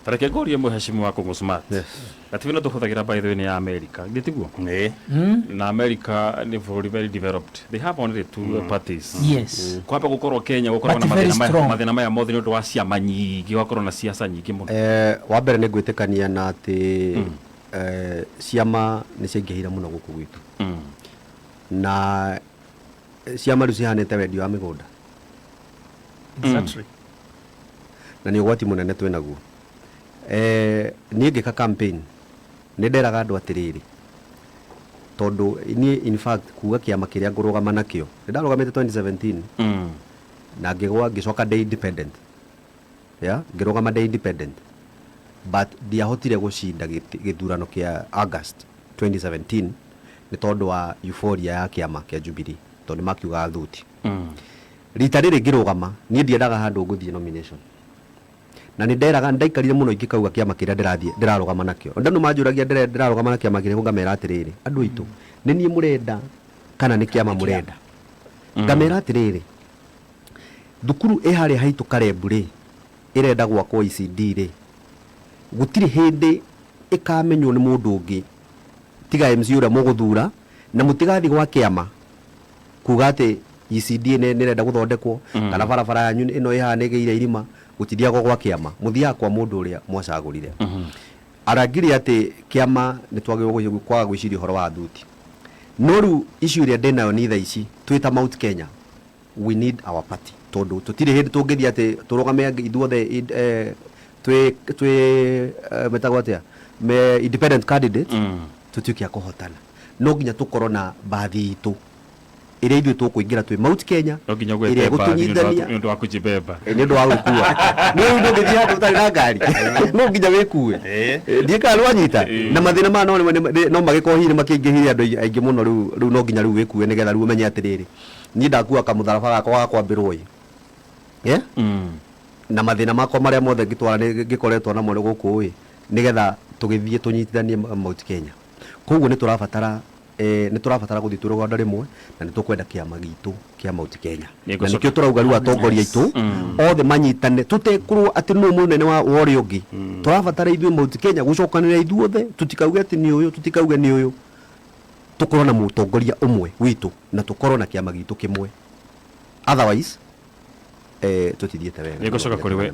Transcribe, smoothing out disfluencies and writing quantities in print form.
Tareke ngori mheshimiwa wa Congo Smart. Yes. Ati vino tuhuthagira by the way ni America. Nditiguo. Na America ni very developed. They have only two parties. Yes. Kwamba gukorwo Kenya gukorwo na mathina maya mothe ni undu wa ciama nyingi gukorwo na siasa nyingi muno. Wa mbere ni gwitikania na ati ciama ni cingihira muno guku gwitu. Na ciama riu cihanite wendio wa migunda. Exactly. Na ni ugwati munene twinaguo. Niĩ ngĩka campaign nĩ nderaga andũ atĩrĩrĩ tondũ niĩ in fact kuga kĩama kĩrĩa ngũrũgama nakĩo nĩ ndarũgamĩte 2017 na ngĩgwa ngĩcoka ndĩ independent ngĩrũgama ndĩ independent but ndiahotire gũcinda gĩthurano kĩa August 2017 nĩ tondũ wa euphoria ya kĩama kĩa Jubilee tondũ makiuga thuti rita rĩrĩ ngĩrũgama niĩ ndiendaga handũ ngũthiĩ nomination na ni nderaga ndaikarire muno ingikauga kiama kiria ndirarugama nakio ndandu manjuragia ndirarugama na kiama kiria ngamera atiriri andu itu ni nie murenda kana ni kiama murenda ngamera atiriri thukuru ihari haitu Karebu ri irenda gwakwo ECD ri gutiri hindi ikamenywo ni mundu ungi tiga MC uria muguthura na mutigathi gwa kiama kuga ati ECD ni irenda guthondekwo kana barabara yanyu ino ihanigeire irima gutithiago gwa kiama muthia kwa mundu uria mwacagurire arangiri ati kiama ni twagirwo kwaga gwiciria horo wa thuti no ru issue iria ndinayo ni tha ici twita Mount Kenya we need our party tondu tutire hindi tungithia ati turugame ithuothe twi metagwo atia me independent candidate tutukia kuhotana no nginya tukorwo na bathi itu iria ithuĩ tũkũingĩra twĩ Mount Kenya iria gũtũnyithania nĩ ũndũ wa kũjibeba nĩ ũndũ wa gũkua nĩ ũndũ ũngĩthiĩ handũ ũtarĩ na ngari no nginya wĩkue ndiĩ kana nĩwanyita na mathĩna maya no magĩkorwo makĩingĩhire andũ aingĩ mũno rĩu no nginya rĩu wĩkue nĩgetha rĩu ũmenye atĩrĩrĩ niĩ ndakua kamũtharaba gakwa ga kwambĩrwo na mathĩna makwa marĩa mothe ngĩkoretwo namo gũkũ nĩgetha tũgĩthiĩ tũnyitithanie Mount Kenya koguo nĩ tũrabatara gũthiĩ twĩ rũganda rĩmwe na nĩ tũkwenda kĩama gitũ kĩa Mount Kenya na nĩkĩo tũrauga rĩu atongoria aitũ othe manyitane tũtekorwo atĩ nũ mũnene wa ũrĩa ũngĩ tũrabatara ithuĩ Mount Kenya gũcokanĩrĩra ithuothe tũtikauge atĩ nĩ ũyũ tũtikauge nĩ ũyũ tũkorwo na mũtongoria ũmwe witũ na tũkorwo na kĩama gitũ kĩmwe otherwise tũtithiĩte wega nĩngũcoka kũrĩ we